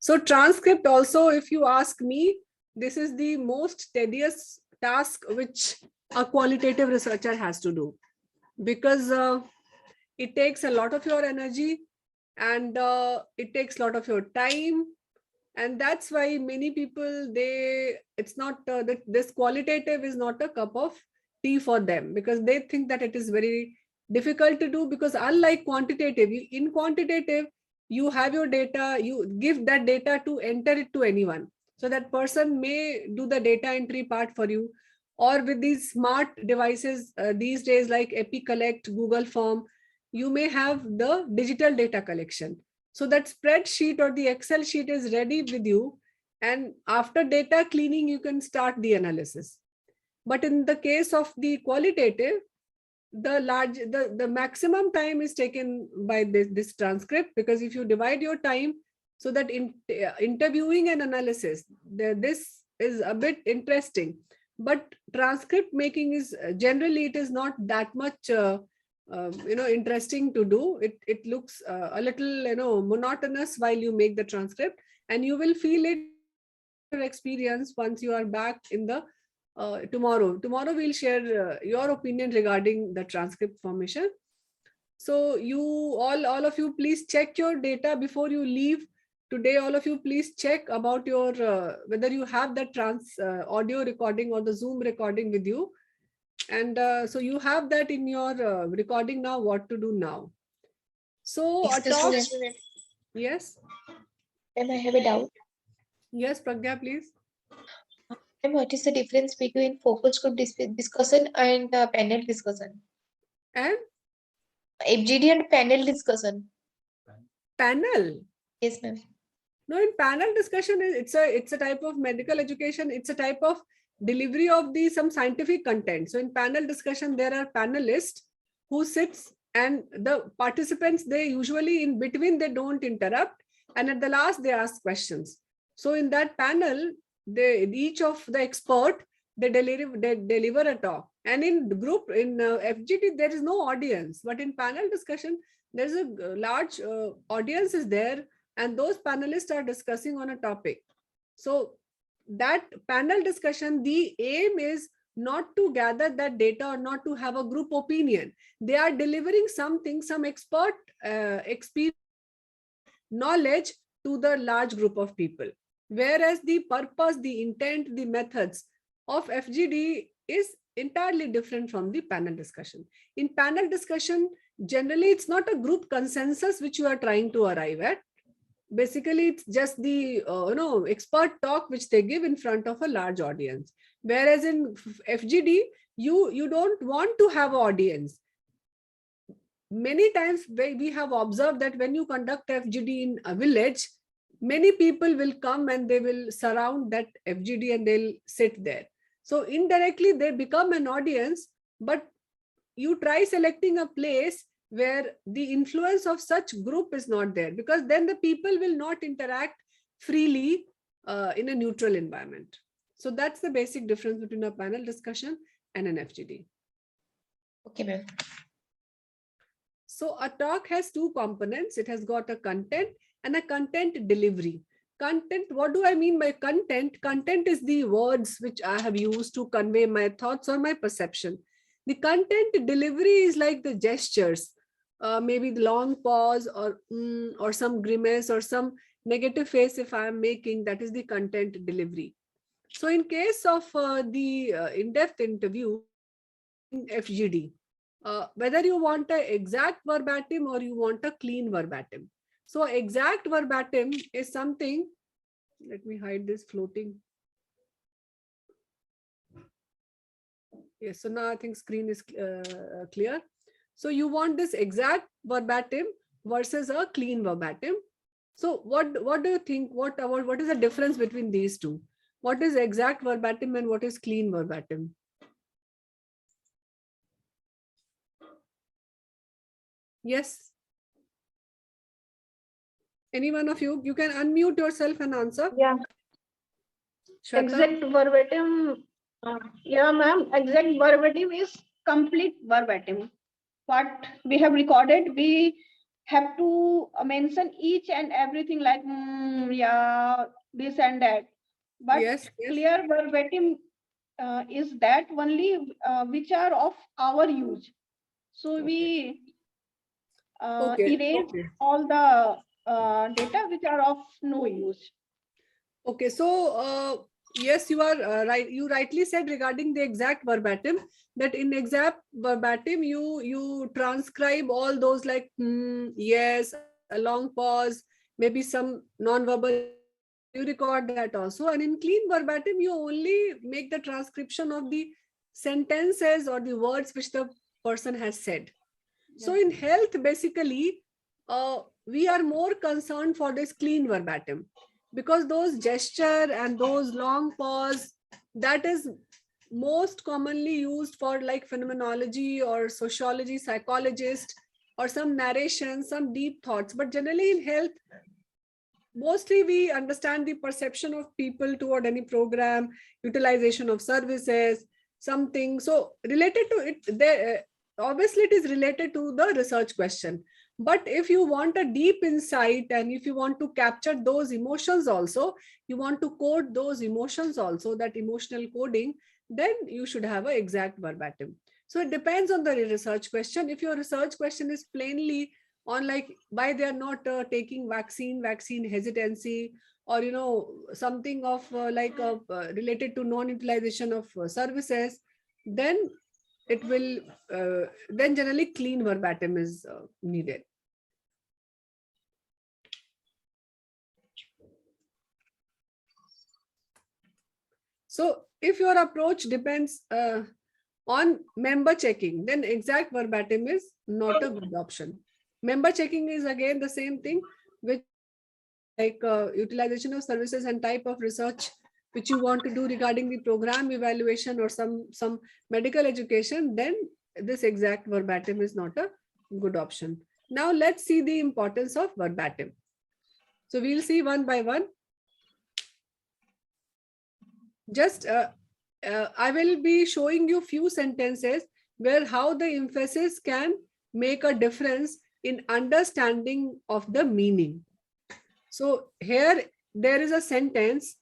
So transcript also, if you ask me, this is the most tedious task which a qualitative researcher has to do, because it takes a lot of your energy, and it takes a lot of your time. And that's why many people, it's not that this qualitative is not a cup of tea for them, because they think that it is very difficult to do. Because unlike quantitative, in quantitative you have your data, you give that data to enter it to anyone, so that person may do the data entry part for you. Or with these smart devices these days, like EpiCollect, Google Form, you may have the digital data collection. So that spreadsheet or the Excel sheet is ready with you, and after data cleaning you can start the analysis. But in the case of the qualitative, the maximum time is taken by this transcript, because if you divide your time, so that in interviewing and analysis, this is a bit interesting, but transcript making is generally, it is not that much interesting to do. It looks a little monotonous while you make the transcript, and you will feel it experience once you are back in the tomorrow we'll share your opinion regarding the transcript formation. So you all of you, please check your data before you leave today. All of you, please check about your whether you have that audio recording or the Zoom recording with you. And so you have that in your recording now, what to do now. So yes, and I have a doubt. Yes, Pragya, please. And what is the difference between focus group discussion and panel discussion? And FGD and panel discussion. Panel? Yes, ma'am. No, in panel discussion, it's a type of medical education. It's a type of delivery of some scientific content. So in panel discussion, there are panelists who sits, and the participants, they usually in between, they don't interrupt, and at the last they ask questions. So in that panel, each of the expert, they deliver a talk. And in the group, in FGD, there is no audience, but in panel discussion, there's a large audience is there, and those panelists are discussing on a topic. So that panel discussion, the aim is not to gather that data or not to have a group opinion. They are delivering something, some expert experience, knowledge to the large group of people. Whereas the purpose, the intent, the methods of FGD is entirely different from the panel discussion. In panel discussion, generally it's not a group consensus which you are trying to arrive at. Basically, it's just the expert talk which they give in front of a large audience. Whereas in FGD, you don't want to have an audience. Many times we have observed that when you conduct FGD in a village, many people will come and they will surround that FGD and they'll sit there. So indirectly they become an audience, but you try selecting a place where the influence of such group is not there, because then the people will not interact freely in a neutral environment. So that's the basic difference between a panel discussion and an FGD. Okay, ma'am. So a talk has two components. It has got a content and a content delivery. Content, what do I mean by content? Content is the words which I have used to convey my thoughts or my perception. The content delivery is like the gestures, maybe the long pause or some grimace or some negative face if I am making, that is the content delivery. So in case of the in-depth interview in FGD, whether you want an exact verbatim or you want a clean verbatim. So exact verbatim is something, let me hide this floating. Yes, so now I think screen is clear. So you want this exact verbatim versus a clean verbatim. So what do you think? What is the difference between these two? What is exact verbatim and what is clean verbatim? Yes. Any one of you? You can unmute yourself and answer. Yeah. Shweta? Exact verbatim. Yeah, ma'am. Exact verbatim is complete verbatim. What we have recorded, we have to mention each and everything like yeah, this and that. But Yes, yes. clear verbatim is that only which are of our use. So Okay. we Okay. erase Okay. all the data which are of no use. Okay, so yes, you are right. You rightly said regarding the exact verbatim that in exact verbatim you transcribe all those like yes, a long pause, maybe some non-verbal you record that also, and in clean verbatim you only make the transcription of the sentences or the words which the person has said. So in health, basically, we are more concerned for this clean verbatim because those gesture and those long pause, that is most commonly used for like phenomenology or sociology, psychologist, or some narration, some deep thoughts. But generally in health, mostly we understand the perception of people toward any program, utilization of services, something. So related to it, there obviously it is related to the research question. But if you want a deep insight and if you want to capture those emotions also, you want to code those emotions also, that emotional coding, then you should have an exact verbatim. So it depends on the research question. If your research question is plainly on like why they are not taking vaccine hesitancy, or something of related to non-utilization of services, then it will then generally clean verbatim is needed. So if your approach depends on member checking, then exact verbatim is not a good option. Member checking is again the same thing, which like utilization of services and type of research which you want to do regarding the program evaluation or some medical education, then this exact verbatim is not a good option. Now let's see the importance of verbatim. So we'll see one by one. Just I will be showing you few sentences where how the emphasis can make a difference in understanding of the meaning. So here there is a sentence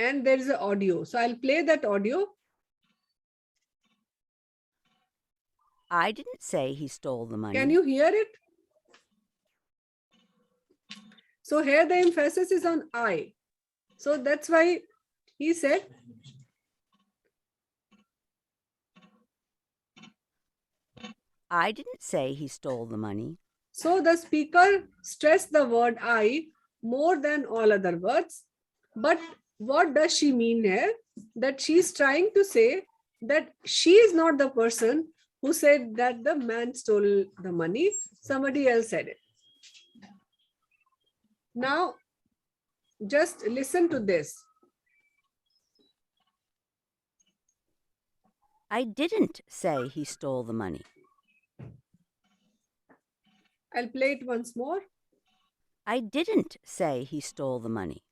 and there is an audio. So I'll play that audio. I didn't say he stole the money. Can you hear it? So here the emphasis is on I. So that's why he said, I didn't say he stole the money. so the speaker stressed the word I more than all other words. But what does she mean here? That she's trying to say that she is not the person who said that the man stole the money. Somebody else said it. Now, just listen to this. I didn't say he stole the money. I'll play it once more. I didn't say he stole the money.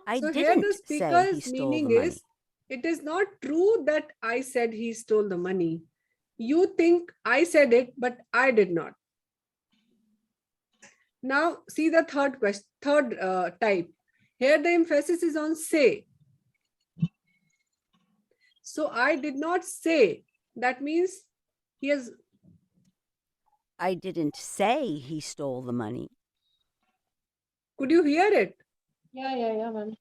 I So here the didn't say he speaker's stole the meaning money. is, it is not true that I said he stole the money. You think I said it, but I did not. Now see the third question, third type. Here the emphasis is on say. So I did not say. That means he has. I didn't say he stole the money. Could you hear it? Yeah, ma'am.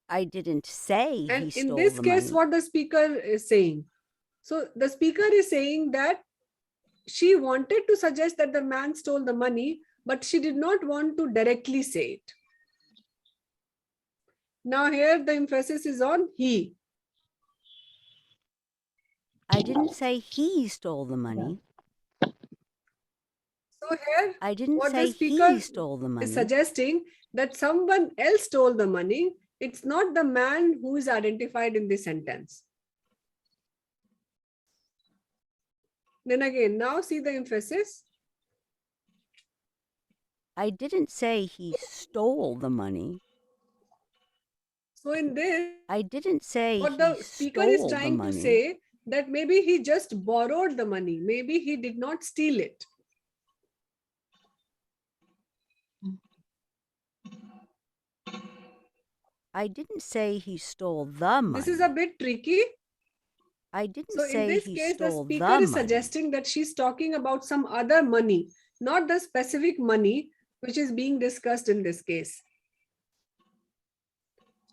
I didn't say he And stole in this the case, money. what the speaker is saying. So the speaker is saying that she wanted to suggest that the man stole the money, but she did not want to directly say it. Now here the emphasis is on he. I didn't say he stole the money. So here I didn't what say the speaker he stole the money. is suggesting that someone else stole the money. It's not the man who is identified in the sentence. Then again, now see the emphasis. I didn't say he stole the money. So in this, I didn't say what he the speaker is stole the trying to money. say that maybe he just borrowed the money, maybe he did not steal it. I didn't say he stole the money. This is a bit tricky. I didn't So in say this he case, the stole speaker the is money. suggesting that she's talking about some other money, not the specific money which is being discussed in this case.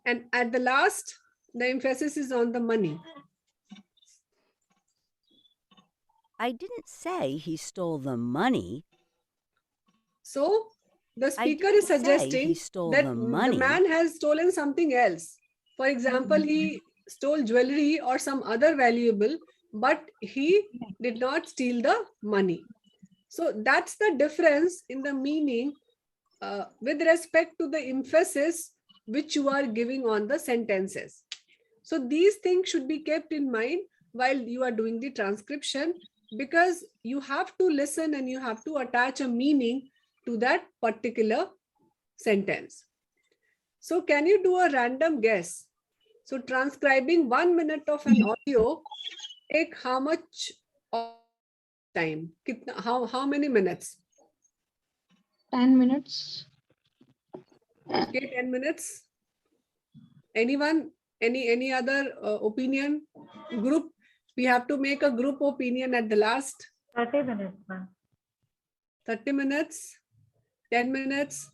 And at the last, the emphasis is on the money. I didn't say he stole the money. So the I speaker didn't is say he suggesting stole that the the money. man has stolen something else. For example, he stole jewelry or some other valuable, but he did not steal the money. So that's the difference in the meaning with respect to the emphasis which you are giving on the sentences. So these things should be kept in mind while you are doing the transcription, because you have to listen and you have to attach a meaning to that particular sentence. So can you do a random guess? So transcribing 1 minute of an audio take how much time? How many minutes? 10 minutes. Okay, 10 minutes. Anyone? Any other opinion? Group? We have to make a group opinion at the last. 30 minutes, ma'am. 30 minutes, 10 minutes,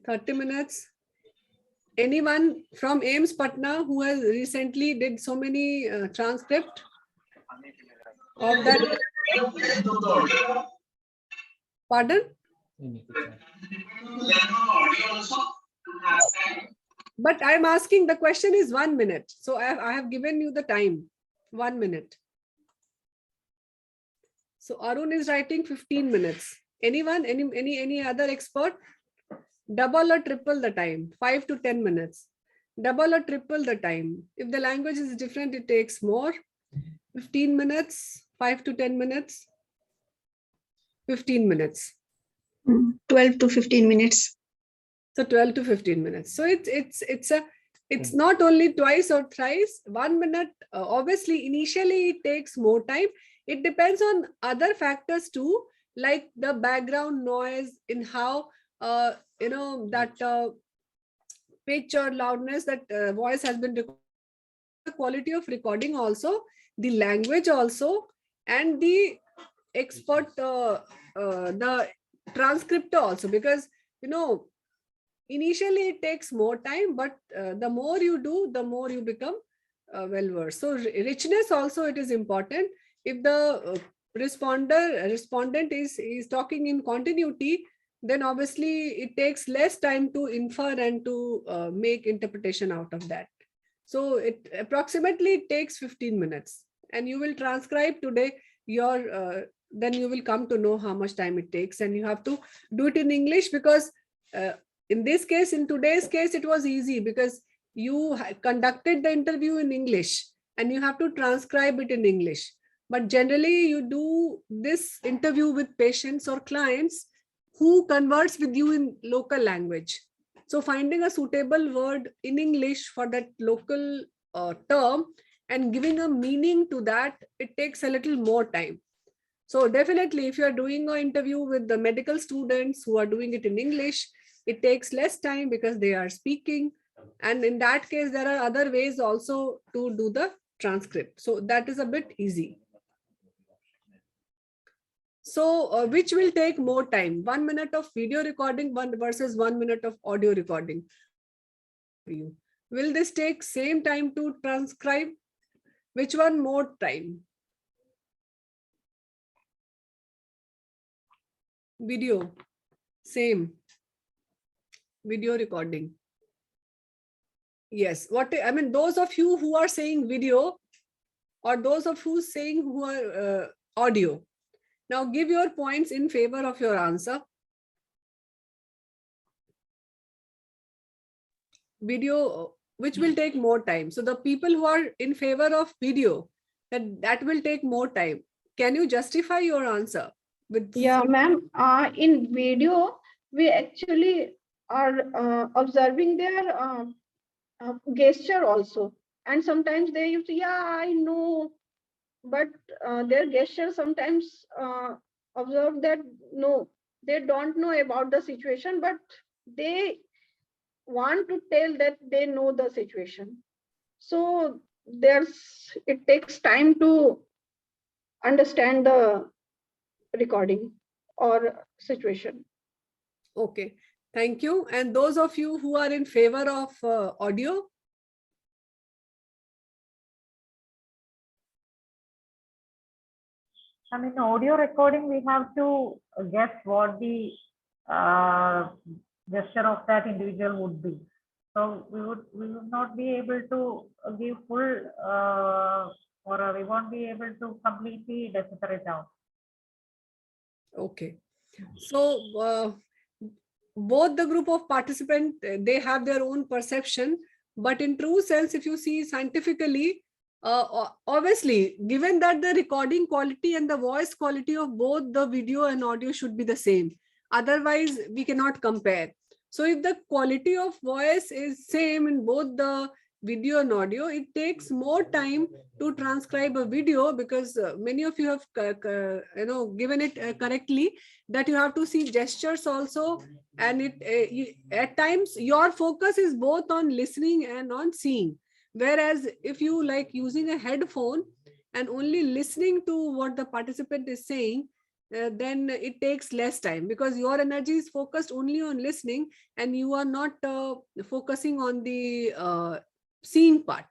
30 minutes. Anyone from AIMS Patna who has recently did so many transcript of that? Pardon? But I'm asking, the question is 1 minute. So I have given you the time, 1 minute. So Arun is writing 15 minutes. Anyone, any other expert? Double or triple the time, 5 to 10 minutes. Double or triple the time. If the language is different, it takes more. 15 minutes, 5 to 10 minutes, 15 minutes. 12 to 15 minutes. So 12 to 15 minutes. So it's not only twice or thrice, 1 minute. Obviously, initially it takes more time. It depends on other factors too, like the background noise, in how that pitch or loudness that voice has been recorded, the quality of recording also, the language also, and the expert, the transcriptor also, because initially it takes more time, but the more you do, the more you become well versed. So richness also, it is important. If the respondent is talking in continuity, then obviously it takes less time to infer and to make interpretation out of that. So it approximately takes 15 minutes, and you will transcribe today your then you will come to know how much time it takes, and you have to do it in English, because in this case, in today's case, it was easy because you conducted the interview in English and you have to transcribe it in English. But generally you do this interview with patients or clients who converts with you in local language. So finding a suitable word in English for that local term and giving a meaning to that, it takes a little more time. So definitely, if you are doing an interview with the medical students who are doing it in English, it takes less time because they are speaking. And in that case, there are other ways also to do the transcript. So that is a bit easy. So which will take more time? 1 minute of video recording versus 1 minute of audio recording. Will this take same time to transcribe? Which one more time? Video, same. Video recording. Yes, I mean, those of you who are saying video, or those of you saying who are audio. Now give your points in favor of your answer. Video, which will take more time. So the people who are in favor of video, that will take more time. Can you justify your answer? Yeah, ma'am. In video, we actually are observing their gesture also. And sometimes they used to, yeah, I know, but their gesture sometimes observe that no, they don't know about the situation, but they want to tell that they know the situation. So it takes time to understand the recording or situation. Okay, thank you. And those of you who are in favor of audio, I mean, audio recording, we have to guess what the gesture of that individual would be. So we would not be able to give full or we won't be able to completely decipher it out. okay. So both the group of participants, they have their own perception, but in true sense, if you see scientifically, obviously, given that the recording quality and the voice quality of both the video and audio should be the same, otherwise we cannot compare. So if the quality of voice is same in both the video and audio, it takes more time to transcribe a video, because many of you have given it correctly, that you have to see gestures also, and at times your focus is both on listening and on seeing. Whereas if you like using a headphone and only listening to what the participant is saying, then it takes less time, because your energy is focused only on listening and you are not focusing on the seeing part.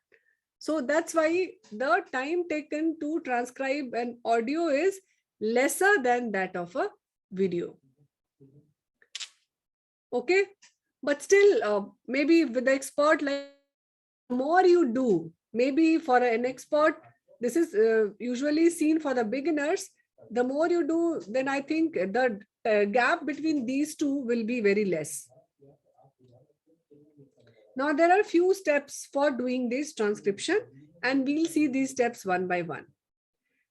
So that's why the time taken to transcribe an audio is lesser than that of a video. Okay, but still, maybe with the expert, like more you do, maybe for an expert, this is usually seen for the beginners. The more you do, then I think the gap between these two will be very less. Now there are few steps for doing this transcription, and we'll see these steps one by one.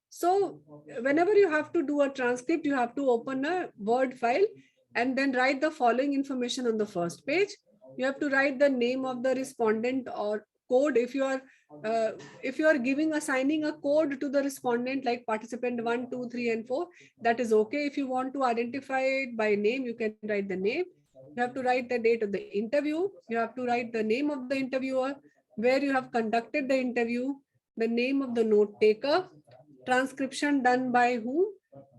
So whenever you have to do a transcript, you have to open a Word file and then write the following information on the first page. You have to write the name of the respondent or code. If you are assigning a code to the respondent, like participant 1, 2, 3, and 4, that is okay. If you want to identify it by name, you can write the name. You have to write the date of the interview. You have to write the name of the interviewer, where you have conducted the interview, the name of the note taker, transcription done by whom,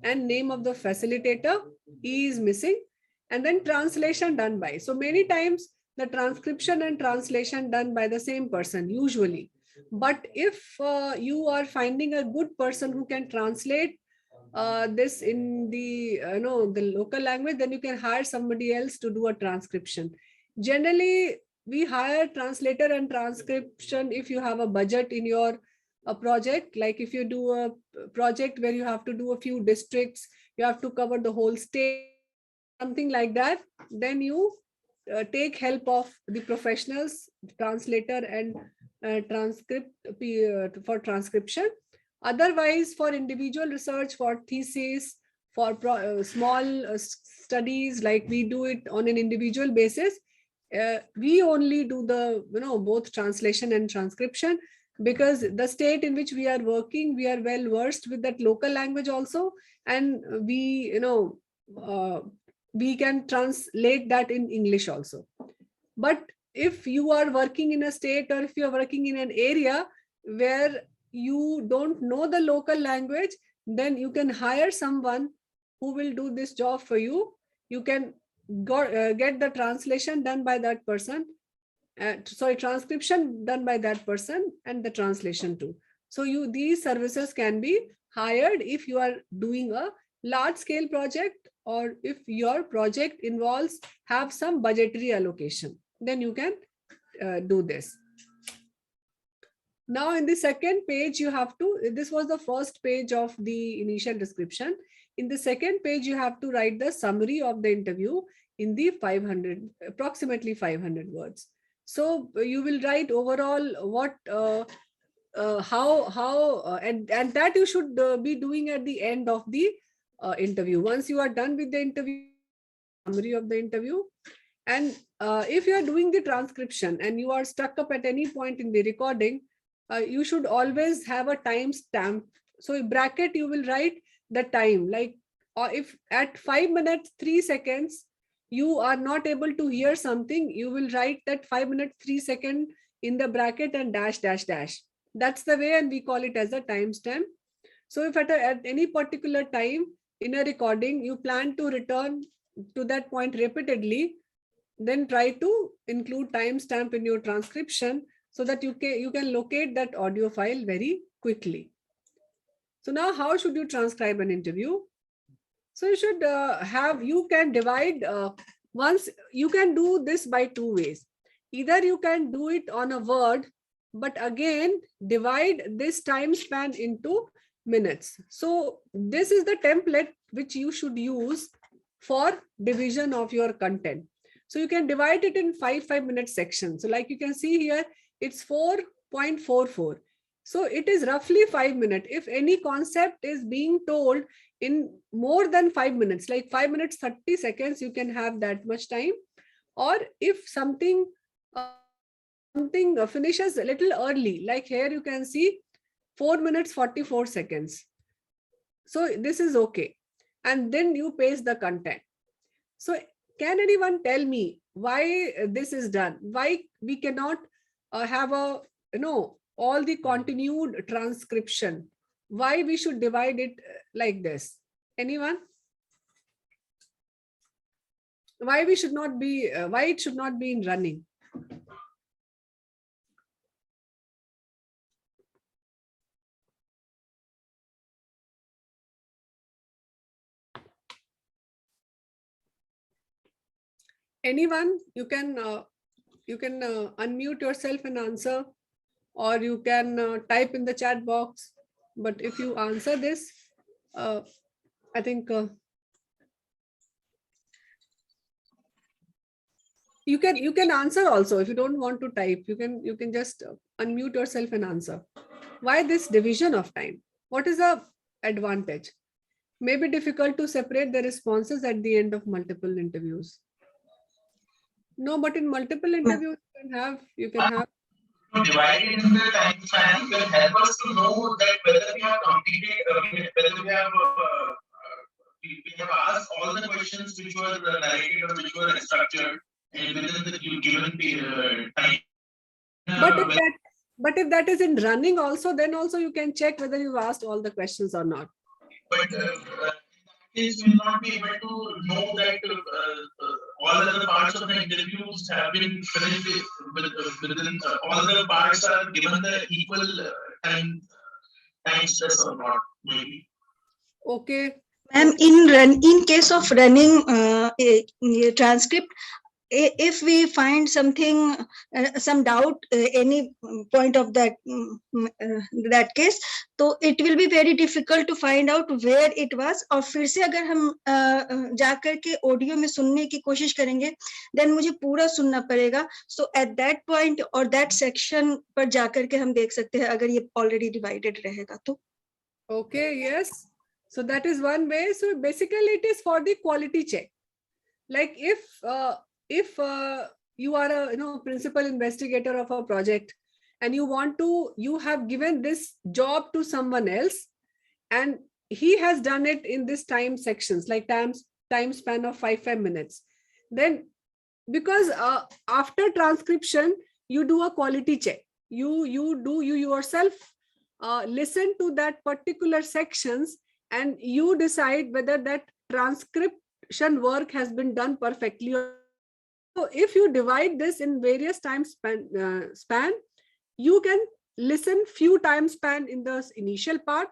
and name of the facilitator. E is missing. And then translation done by. So many times the transcription and translation done by the same person usually. But if you are finding a good person who can translate this in the the local language, then you can hire somebody else to do a transcription. Generally, we hire translator and transcription if you have a budget in your a project. Like if you do a project where you have to do a few districts, you have to cover the whole state, something like that, then you take help of the professionals, translator and transcript for transcription. Otherwise, for individual research, for thesis, for small studies, like we do it on an individual basis, we only do the both translation and transcription, because the state in which we are working, we are well versed with that local language also, and we we can translate that in English also. But if you are working in a state, or if you are working in an area where you don't know the local language, then you can hire someone who will do this job for you. You can get the translation done by that person, transcription done by that person, and the translation too. So these services can be hired if you are doing a large scale project, or if your project have some budgetary allocation, then you can do this. Now in the second page, you have to, this was the first page of the initial description. In the second page, you have to write the summary of the interview in the approximately 500 words. So you will write overall what, how, and that you should be doing at the end of the interview. Once you are done with the interview, summary of the interview. And if you are doing the transcription and you are stuck up at any point in the recording, you should always have a time stamp. So in bracket, you will write the time, like, or if at 5 minutes 3 seconds you are not able to hear something, you will write that 5 minutes 3 second in the bracket and dash dash dash. That's the way, and we call it as a timestamp. So if at any particular time in a recording you plan to return to that point repeatedly, then try to include timestamp in your transcription so that you can locate that audio file very quickly. So now, how should you transcribe an interview? So you should you can divide, once you can do this by 2 ways. Either you can do it on a word, but again, divide this time span into minutes. So this is the template which you should use for division of your content. So you can divide it in 5-minute sections. So like you can see here, it's 4.44. So it is roughly 5 minutes. If any concept is being told in more than 5 minutes, like 5 minutes 30 seconds, you can have that much time. Or if something finishes a little early, like here you can see 4 minutes 44 seconds. So this is okay. And then you paste the content. So can anyone tell me why this is done? Why we cannot have a, all the continued transcription? Why we should divide it like this? Anyone? Why we should not be, why it should not be in running? Anyone? You can unmute yourself and answer, or you can type in the chat box. But if you answer this, I think you can answer also. If you don't want to type, you can just unmute yourself and answer. Why this division of time? What is the advantage? May be difficult to separate the responses at the end of multiple interviews. No, but in multiple interviews you can have to divide it into the time span will help us to know that whether we have completed, whether we have asked all the questions which were narrated or which were structured within the given time. But if that is in running also, then also you can check whether you've asked all the questions or not. But we will not be able to know that all other parts of the interviews have been finished within all the parts are given the equal time stress or not, maybe. Okay. Ma'am, in case of running a transcript, if we find something, some doubt, any point of that case, तो it will be very difficult to find out where it was. और फिर से अगर हम जाकर के audio में सुनने की कोशिश करेंगे, then मुझे पूरा सुनना पड़ेगा. So at that point or that section पर जाकर के हम देख सकते हैं अगर ये already divided रहेगा तो. Okay, yes. So that is one way. So basically it is for the quality check. Like if you are a principal investigator of a project and you have given this job to someone else and he has done it in this time sections, like time span of 5 minutes, then because after transcription you do a quality check, you yourself listen to that particular sections and you decide whether that transcription work has been done perfectly. So if you divide this in various time span, you can listen few time span in the initial part,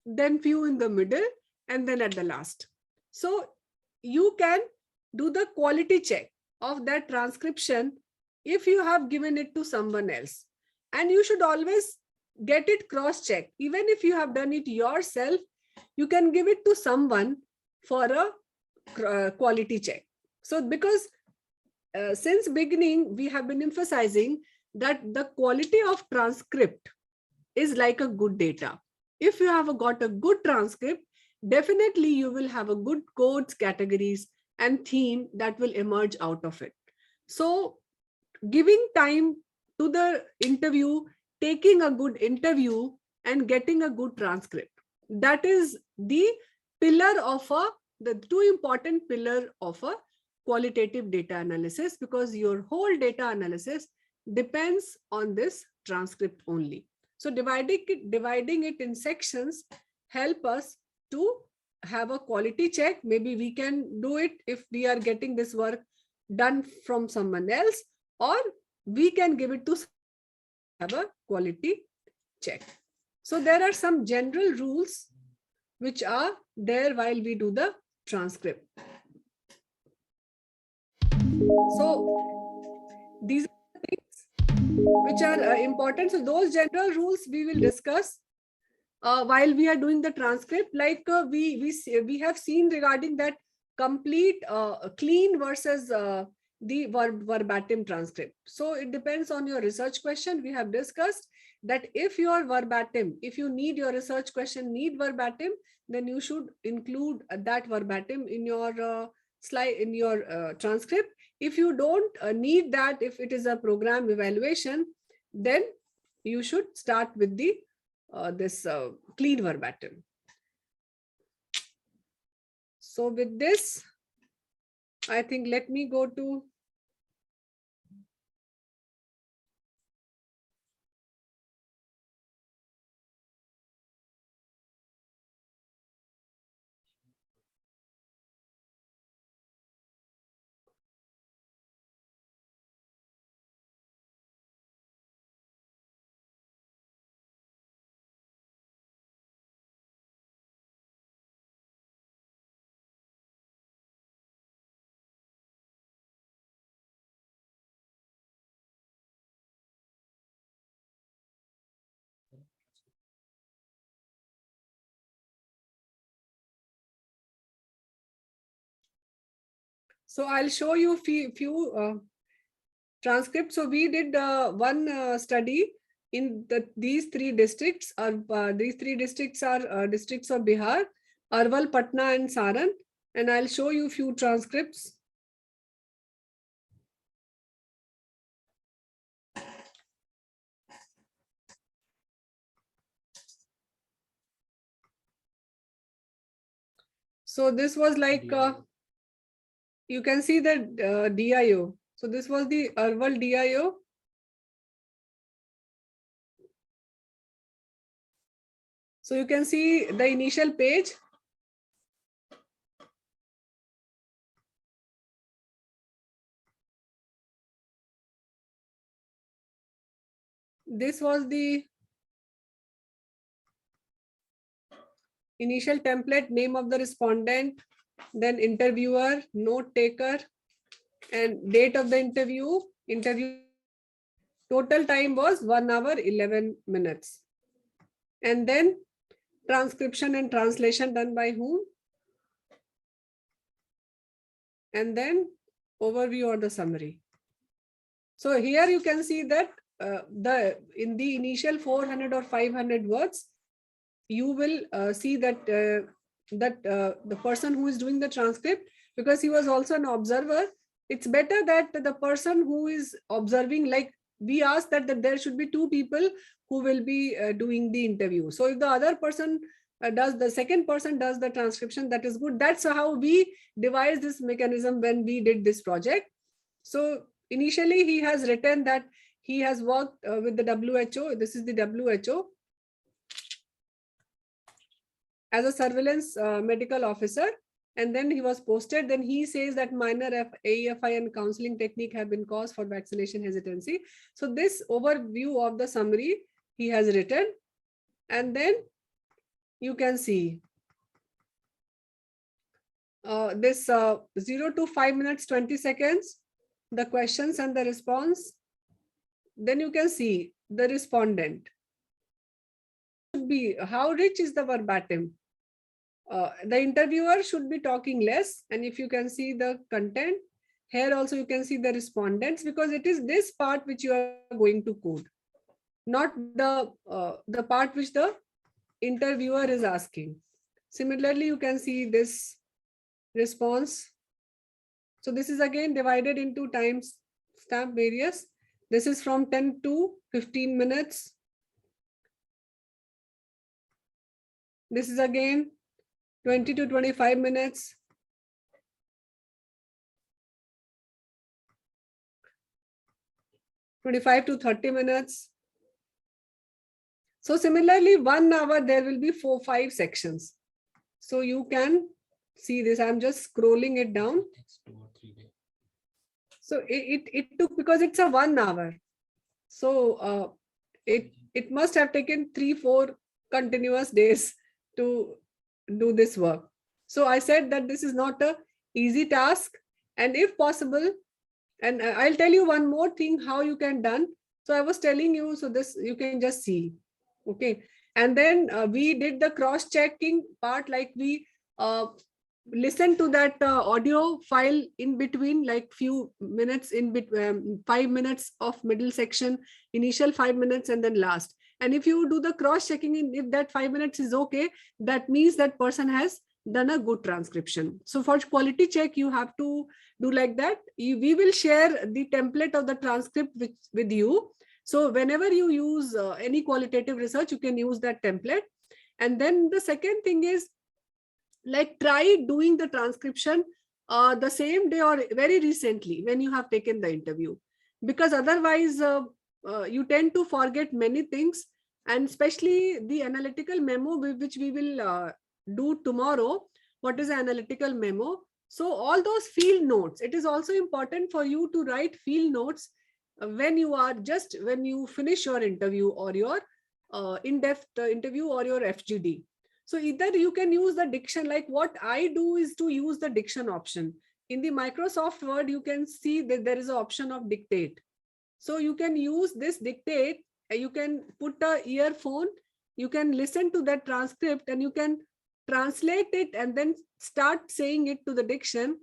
then few in the middle, and then at the last. So you can do the quality check of that transcription if you have given it to someone else. And you should always get it cross-checked. Even if you have done it yourself, you can give it to someone for a quality check. So because since beginning, we have been emphasizing that the quality of transcript is like a good data. If you have got a good transcript, definitely you will have a good codes, categories, and theme that will emerge out of it. So giving time to the interview taking a good interview and getting a good transcript. That is the pillar of the two important pillar of a qualitative data analysis, because your whole data analysis depends on this transcript only. So dividing it in sections help us to have a quality check. Maybe we can do it if we are getting this work done from someone else, or we can give it to have a quality check. So there are some general rules which are there while we do the transcript. So these are the things which are important. So those general rules we will discuss while we are doing the transcript. Like we have seen regarding that complete clean versus the verbatim transcript. So it depends on your research question. We have discussed that if your verbatim, if you need your research question need verbatim, then you should include that verbatim in your slide, in your transcript. If you don't need that, if it is a program evaluation, then you should start with the this clean verbatim. So with this, I think let me go to so I'll show you few transcripts. So we did one study in these three districts. These three districts are districts of Bihar, Arwal, Patna, and Saran. And I'll show you few transcripts. So this was like, you can see the DIO. So this was the Arwal DIO. So you can see the initial page. This was the initial template, name of the respondent, then interviewer, note taker, and date of the interview. Total time was 1 hour 11 minutes. And then transcription and translation done by whom? And then overview or the summary. So here you can see that in the initial 400 or 500 words, you will see that the person who is doing the transcript, because he was also an observer, it's better that the person who is observing, like we asked that there should be two people who will be doing the interview. So if the other person the second person does the transcription, that is good. That's how we devised this mechanism when we did this project. So initially he has written that he has worked with the WHO. This is the WHO. As a surveillance medical officer, and then he was posted. Then he says that minor AEFI and counseling technique have been cause for vaccination hesitancy. So this overview of the summary he has written, and then you can see this 0 to 5 minutes 20 seconds, the questions and the response. Then you can see the respondent. Should be how rich is the verbatim. The interviewer should be talking less, and if you can see the content here also, you can see the respondents, because it is this part which you are going to code, not the part which the interviewer is asking. Similarly, you can see this response. So this is again divided into time stamp various. This is from 10 to 15 minutes. This is again 20 to 25 minutes. (25 to 30 minutes). So similarly, 1 hour, there will be 4-5 sections. So you can see this. I'm just scrolling it down. So it took, because it's a 1 hour. So it must have taken 3-4 continuous days to do this work. So I said that this is not a easy task, and if possible, and I'll tell you one more thing how you can done. So I was telling you, so this you can just see. Okay. And then we did the cross-checking part, like we listen to that audio file in between, like few minutes in between, 5 minutes of middle section, initial 5 minutes, and then last. And if you do the cross-checking, if that 5 minutes is okay, that means that person has done a good transcription. So for quality check, you have to do like that. We will share the template of the transcript with you. So whenever you use any qualitative research, you can use that template. And then the second thing is, like, try doing the transcription the same day or very recently when you have taken the interview, because otherwise you tend to forget many things, and especially the analytical memo, which we will do tomorrow. What is an analytical memo? So all those field notes, it is also important for you to write field notes when you finish your interview or your in-depth interview or your FGD. So either you can use the diction, like what I do is to use the diction option. In the Microsoft Word, you can see that there is an option of dictate. So you can use this dictate, you can put a earphone, you can listen to that transcript, and you can translate it and then start saying it to the diction.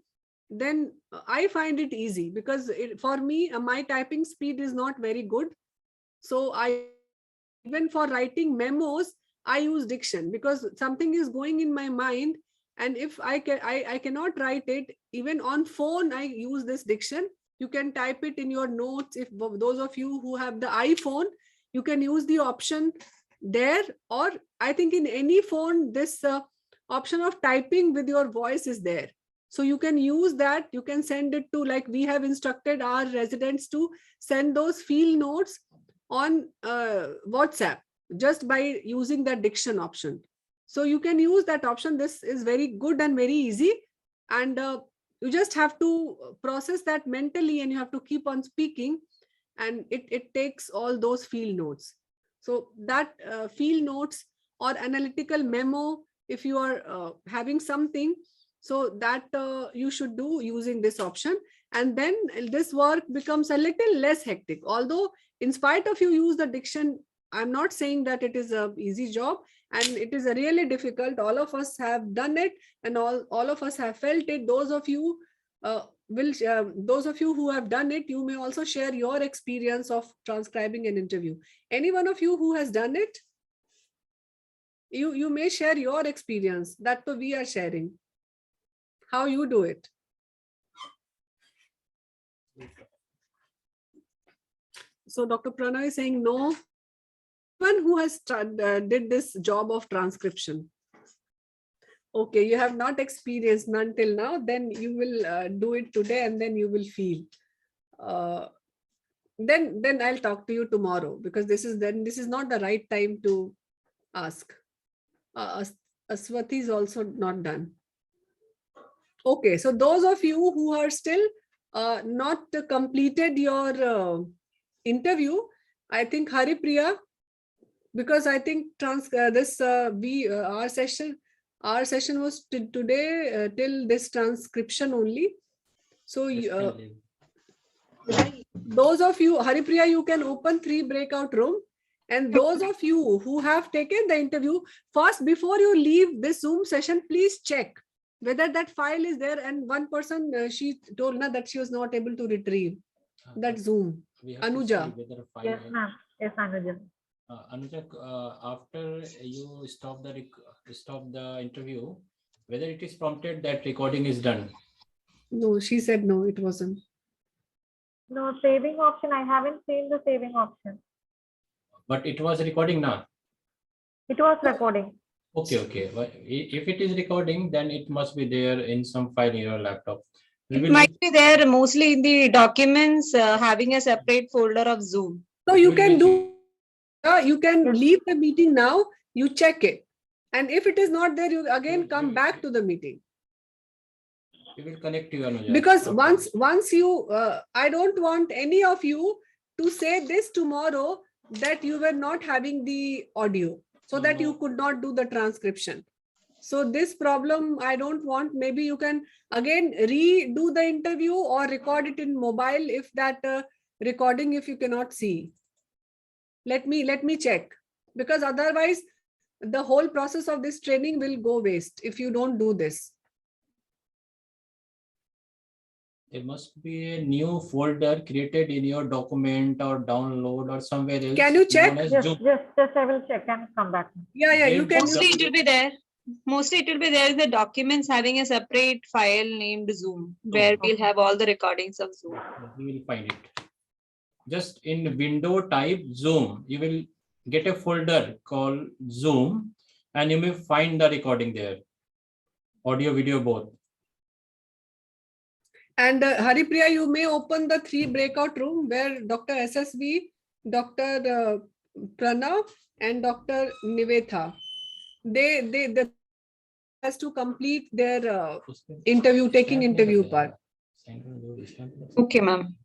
Then I find it easy, because for me, my typing speed is not very good. So even for writing memos, I use diction, because something is going in my mind, and if I cannot write it, even on phone, I use this diction. You can type it in your notes. If those of you who have the iPhone, you can use the option there, or I think in any phone, this option of typing with your voice is there. So you can use that. You can send it to, like, we have instructed our residents to send those field notes on WhatsApp just by using that diction option. So you can use that option. This is very good and very easy. And you just have to process that mentally, and you have to keep on speaking, and it takes all those field notes. So that field notes or analytical memo, if you are having something, so that you should do using this option. And then this work becomes a little less hectic. Although in spite of you use the diction, I'm not saying that it is an easy job, and it is a really difficult. All of us have done it, and all of us have felt it. Those of you those of you who have done it, you may also share your experience of transcribing an interview. Any one of you who has done it, you may share your experience. That we are sharing how you do it. So Dr. Pranay is saying no. One who has did this job of transcription. Okay, you have not experienced none till now, then you will do it today, and then you will feel. Then I'll talk to you tomorrow, because this is not the right time to ask. Aswati is also not done. Okay, so those of you who are still not completed your interview, I think Haripriya, because I think our session was today till this transcription only. So those of you, Haripriya, you can open 3 breakout room, and those of you who have taken the interview, first, before you leave this Zoom session, please check whether that file is there. And one person, she told me that she was not able to retrieve that Zoom. Anuja. Yes, ma'am. Yes, Anuja. Anuja, after you stop the interview, whether it is prompted that recording is done? No, she said no, it wasn't. No saving option. I haven't seen the saving option. But it was recording now. It was recording. Okay, okay. Well, if it is recording, then it must be there in some file in your laptop. We It will might be there mostly in the documents, having a separate folder of Zoom. So you We can will do, you can Yes. leave the meeting now, you check it. And if it is not there, you again come back to the meeting. we will connect you, Anuja. Because No once you, I don't want any of you to say this tomorrow that you were not having the audio, so that you No. could not do the transcription. So this problem, I don't want. Maybe you can again redo the interview or record it in mobile if that recording, if you cannot see. Let me check, because otherwise the whole process of this training will go waste if you don't do this. There must be a new folder created in your document or download or somewhere else. Can you check? known as Yes, Zoom. yes, I will check and come back. Yeah, you There can. must Mostly it will be there. Mostly it will be there in the documents having a separate file named Zoom, where we'll have all the recordings of Zoom. You will find it. Just in window type Zoom, you will get a folder called Zoom, and you may find the recording there. Audio, video, both. And Haripriya, you may open the 3 breakout room where Dr. SSV, Dr. Pranav, and Dr. Nivetha. They has to complete their interview, taking interview part. Okay, ma'am.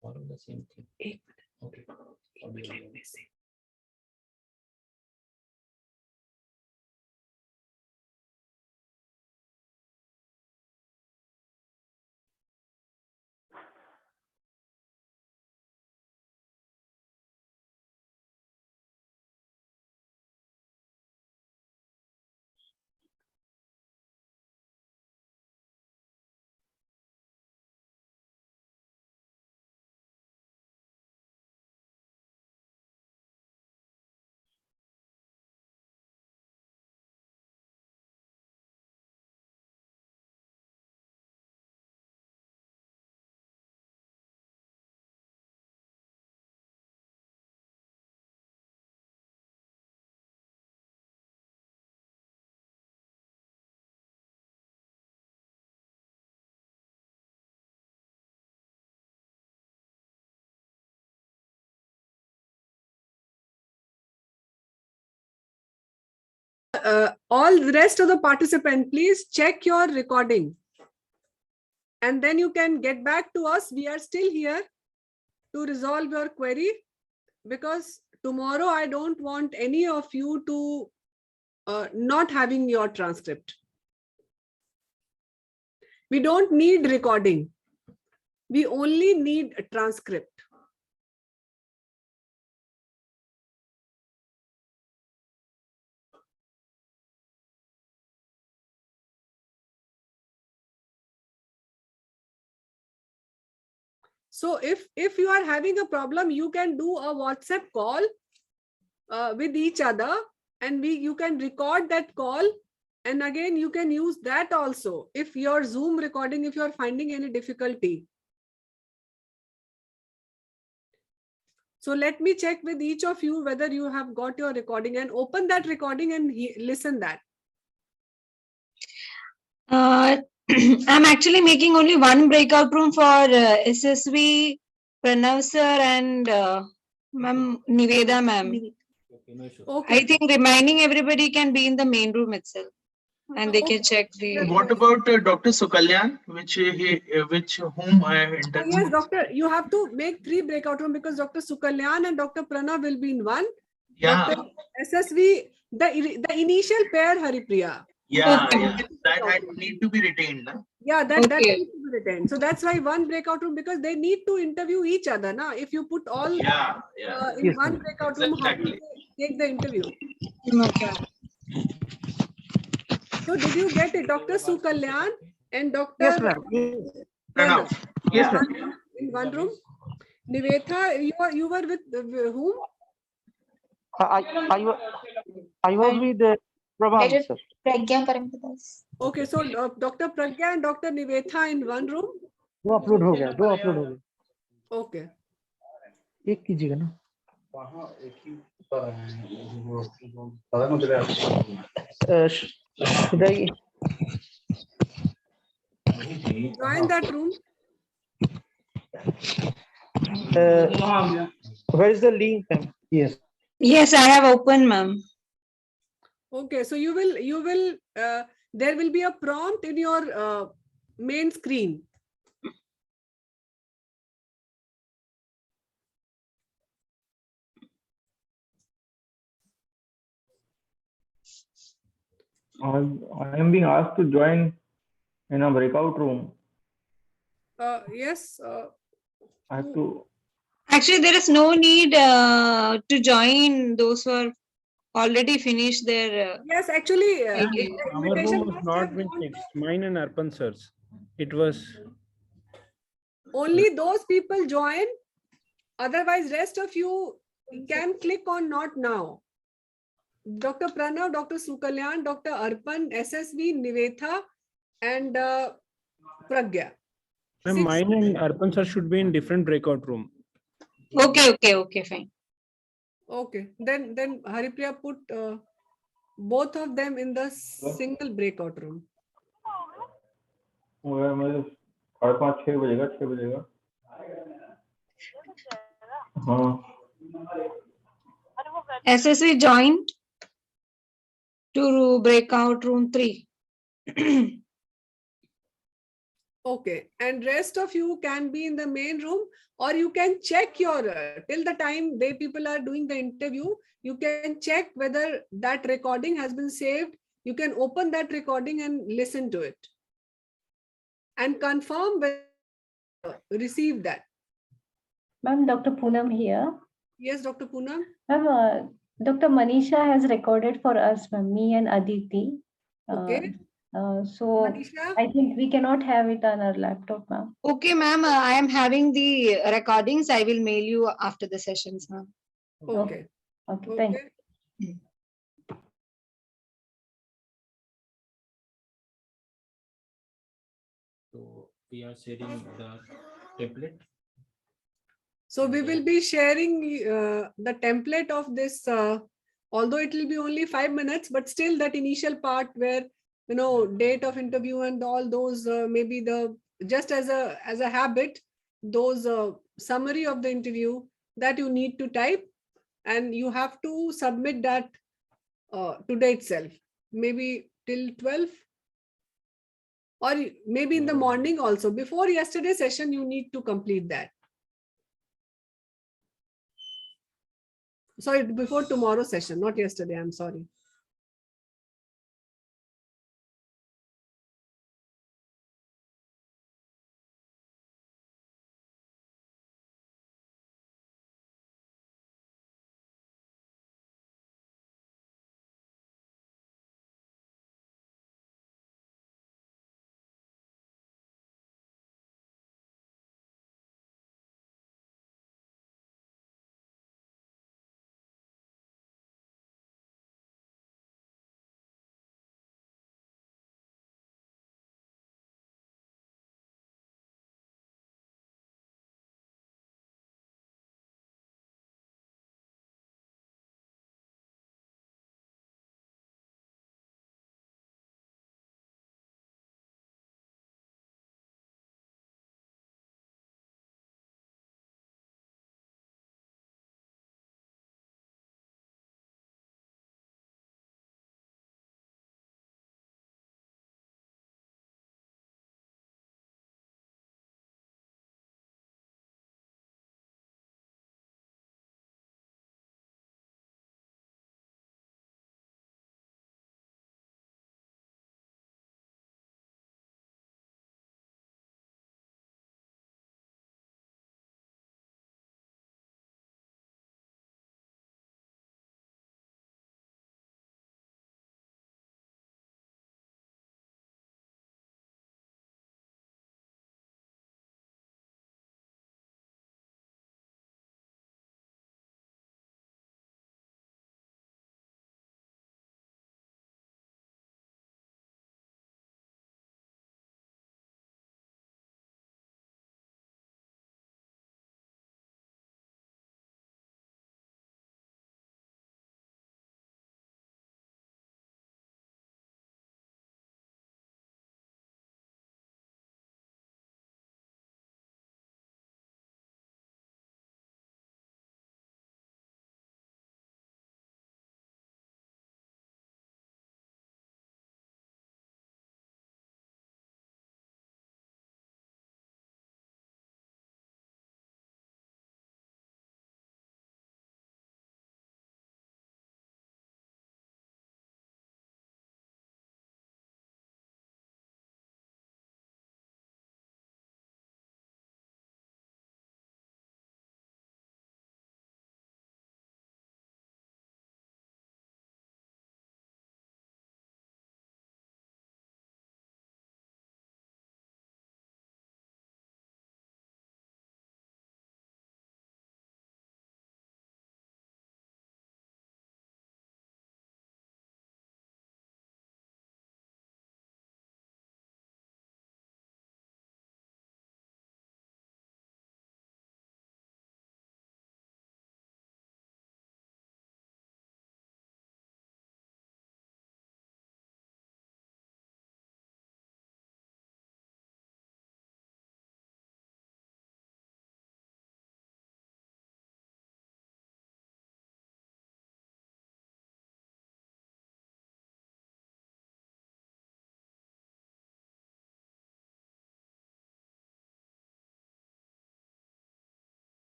Follow the same thing. Okay. All the rest of the participant, please check your recording. And then you can get back to us. We are still here to resolve your query, because tomorrow I don't want any of you to not having your transcript. We don't need recording. We only need a transcript. So if you are having a problem, you can do a WhatsApp call with each other, and you can record that call, and again you can use that also if your Zoom recording, if you are finding any difficulty. So let me check with each of you whether you have got your recording, and open that recording and listen that. I'm actually making only one breakout room for SSV, Pranav sir, and Ma'am Niveda ma'am. Okay, no issue. Okay. I think reminding everybody can be in the main room itself, and they can check the. What about Dr. Sukalyan, whom I have Yes, interviewed? doctor, you have to make 3 breakout room, because Dr. Sukalyan and Dr. Pranav will be in one. Yeah, Dr. SSV, the initial pair, Haripriya. yeah, Okay. yeah. That I need to be retained. Na? Yeah, that Okay. needs to be written. So that's why one breakout room, because they need to interview each other. Na? If you put all Yeah, yeah. in one breakout room, how do Exactly. they take the interview? Okay. So did you get it? Dr. Sukalyan and Dr. Yes, ma'am. Pranav. Yes, Yeah. ma'am. In one room. Nivetha, you were with whom? I was with Prabham, Dr. sir. Pragya Parampitas. Okay, so Dr. Pragya and Dr. Nivetha in one room. दो upload हो गया. Okay. एक कीजिएगा ना. Should I? Join that room. Where is the link, ma'am? Yes. Yes, I have opened, ma'am. Okay, so you will there will be a prompt in your main screen. I am being asked to join in a breakout room. Yes. I have to. Actually, there is no need to join those who are already finished their. Yes, actually, Our the Our invitation room was must not have been gone to fixed. Mine and Arpan sir's. It was. only those people join. Otherwise, rest of you can click on not now. Dr. Pranav, Dr. Sukalyan, Dr. Arpan, SSV, Nivetha, and Pragya. Ma'am, Six. mine and Arpan sir should be in different breakout room. Okay, fine. Okay, then Haripriya put both of them in the single breakout room. मुझे 5:30 बजेगा 6 बजेगा हाँ SSV joined to breakout room 3. Okay, and rest of you can be in the main room, or you can check your till the time they people are doing the interview, you can check whether that recording has been saved. You can open that recording and listen to it and confirm whether receive that. Ma'am, Dr. Poonam here. Yes, Dr. Poonam. Ma'am, Dr. Manisha has recorded for us, ma'am, me and Aditi. Okay. So Manisha? I think we cannot have it on our laptop, ma'am. Okay, ma'am, I am having the recordings. I will mail you after the sessions, ma'am. Okay. Okay, thank you. So we are sharing the template. So we will be sharing the template of this, although it will be only 5 minutes, but still that initial part where, date of interview and all those, maybe just as a habit, those summary of the interview that you need to type, and you have to submit that today itself, maybe till 12, or maybe in the morning also. Before yesterday's session, you need to complete that. Sorry, before tomorrow's session, not yesterday, I'm sorry.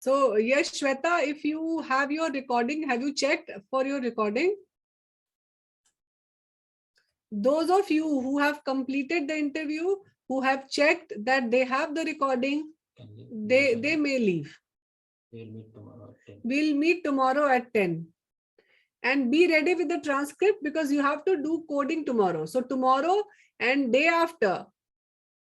So yes, Shweta, if you have your recording, have you checked for your recording? Those of you who have completed the interview, who have checked that they have the recording, they may leave. We'll meet tomorrow at 10. We'll meet tomorrow at 10. And be ready with the transcript because you have to do coding tomorrow. So tomorrow and day after,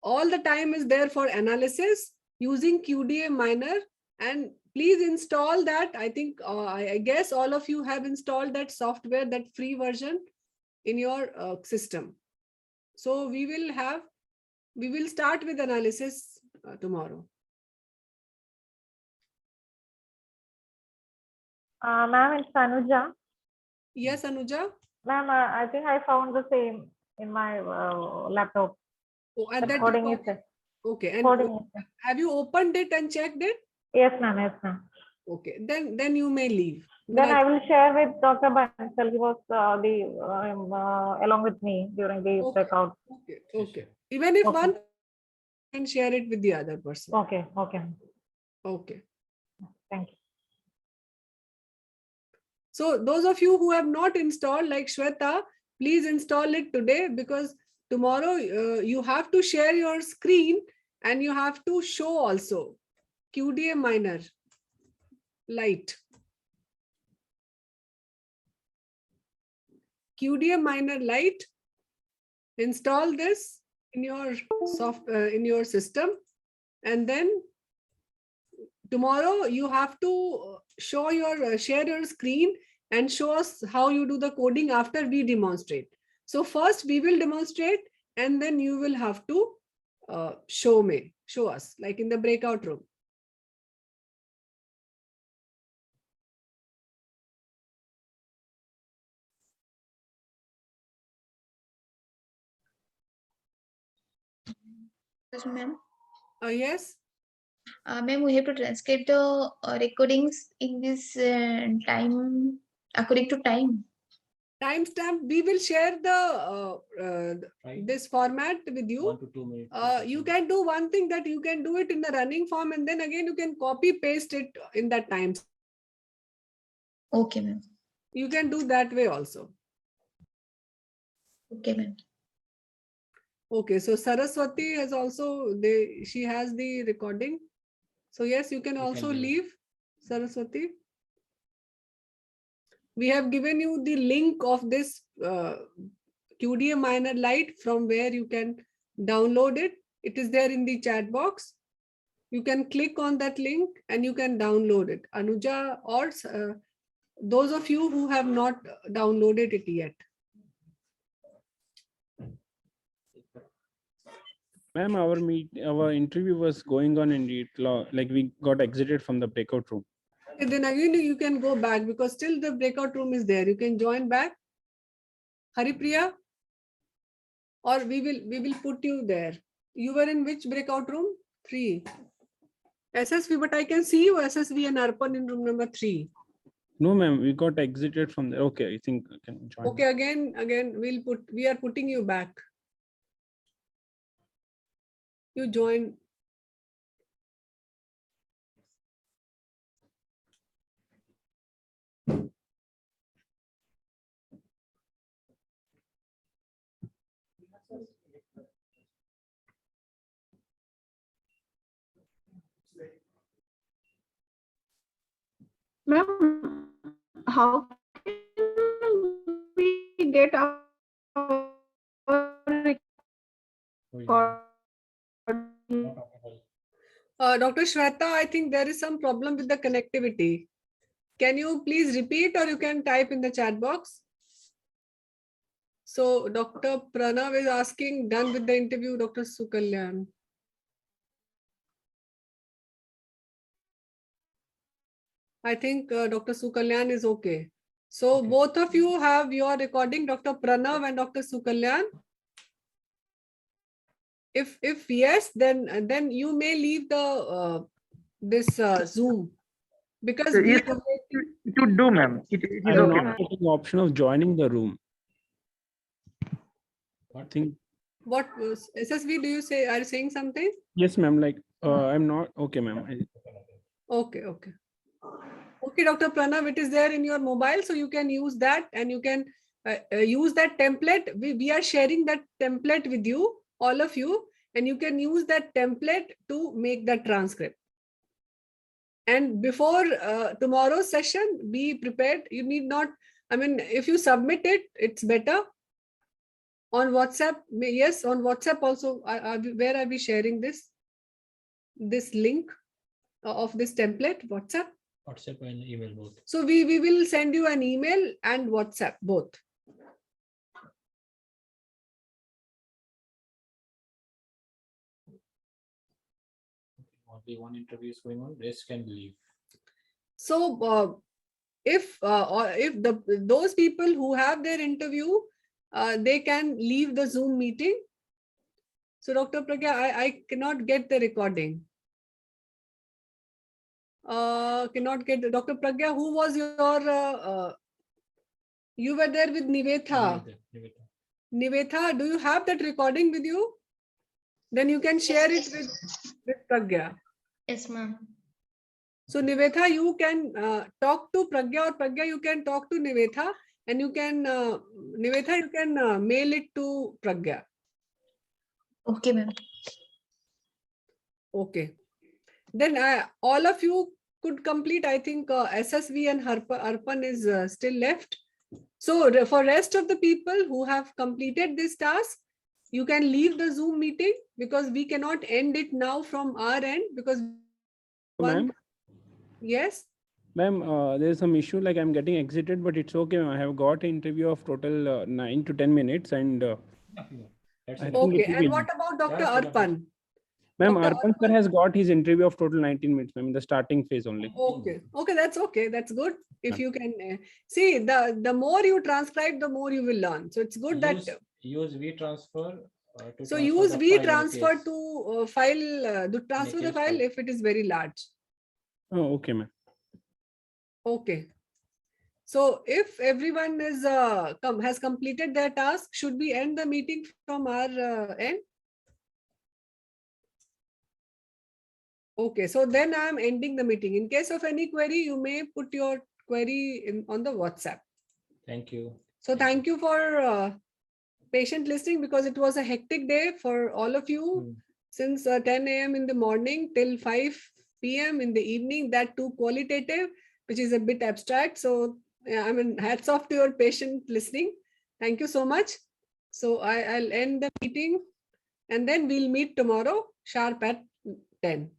all the time is there for analysis using QDA Miner. And please install that. I think, I guess all of you have installed that software, that free version in your system. So we will start with analysis tomorrow. Ma'am, it's Anuja. Yes, Anuja. Ma'am, I think I found the same in my laptop. Oh, and that Coding is there. okay. And Coding is there. have you opened it and checked it? Yes, ma'am. Yes, ma'am. Okay, then you may leave. Then I will share with Dr. Bansal. He was along with me during the breakout. Okay, okay. Even if Okay. one can share it with the other person. Okay, okay. Okay. Thank you. So those of you who have not installed, like Shweta, please install it today because tomorrow you have to share your screen and you have to show also QDA Miner Lite. QDA Miner Lite. Install this in your in your system, and then tomorrow you have to show your share your screen and show us how you do the coding after we demonstrate. So first we will demonstrate and then you will have to show us like in the breakout room. Yes, ma'am. Yes. Ma'am, we have to transcribe the recordings in this time according to time. Timestamp, we will share the this format with you. 1 to 2 minutes. You can do one thing, that you can do it in the running form and then again you can copy paste it in that time. Okay, ma'am. You can do that way also. Okay, ma'am. Okay, so Saraswati has also, she has the recording. So yes, you can also leave, Saraswati. We have given you the link of this QDA Miner Lite from where you can download it. It is there in the chat box. You can click on that link and you can download it. Anuja or those of you who have not downloaded it yet. Ma'am, our interview was going on and like we got exited from the breakout room. Okay, then again you can go back because still the breakout room is there. You can join back. Haripriya, or we will put you there. You were in which breakout room? 3. SSV, but I can see you SSV and Arpan in room number 3. No, ma'am, we got exited from there. Okay, I think I can join. Okay, again we are putting you back. You join. Ma'am, how can we get our record? Dr. Shweta, I think there is some problem with the connectivity. Can you please repeat or you can type in the chat box? So Dr. Pranav is asking, done with the interview, Dr. Sukalyan. I think Dr. Sukalyan is okay. So both of you have your recording, Dr. Pranav and Dr. Sukalyan. If yes, then you may leave the this Zoom because Yes, it would do, ma'am. It is I'm okay, not ma'am. getting the option of joining the room. I think what SSV do you say? Are you saying something? yes, ma'am. Like I'm not okay, ma'am. Okay, okay. Okay, Dr. Pranav, it is there in your mobile, so you can use that and you can use that template. We are sharing that template with you, all of you, and you can use that template to make that transcript. And before tomorrow's session, be prepared. You need not, I mean, if you submit it, it's better. On WhatsApp, yes, on WhatsApp also, where are we sharing this? This link of this template, WhatsApp? WhatsApp and email both. So we will send you an email and WhatsApp both. Only one interview is going on, rest can leave. So if those people who have their interview, they can leave the Zoom meeting. So Dr. Pragya, I cannot get the recording. Cannot get the Dr. Pragya, who was your, you were there with Nivetha. Nivetha, do you have that recording with you? Then you can share it with Pragya. Yes, ma'am. So Nivetha, you can talk to Pragya, or Pragya, you can talk to Nivetha, and you can, Nivetha, you can mail it to Pragya. Okay, ma'am. Okay. Then all of you could complete, I think SSV and Arpan is still left. So for rest of the people who have completed this task, you can leave the Zoom meeting because we cannot end it now from our end because Ma'am, yes. ma'am, there's some issue like I'm getting exited, but it's okay. I have got an interview of total 9 to 10 minutes and That's I it. think Okay. it will And be- what about Dr. Yeah, Arpan? Ma'am, Dr. Arpan sir has got his interview of total 19 minutes, ma'am, in the starting phase only. Okay. Okay. That's okay. That's good. If Ma'am. you can see the more you transcribe, the more you will learn. So it's good that. Use WeTransfer. To So transfer use the V file in transfer case- to file, to transfer the case file file. if it is very large. Oh, okay, ma'am. Okay. So if everyone is has completed their task, should we end the meeting from our end? Okay, so then I am ending the meeting. In case of any query, you may put your query on the WhatsApp. Thank you. So thank you for patient listening because it was a hectic day for all of you since 10 a.m. in the morning till 5 p.m. in the evening, that too qualitative, which is a bit abstract. So I mean, hats off to your patient listening. Thank you so much. So I'll end the meeting and then we'll meet tomorrow sharp at 10.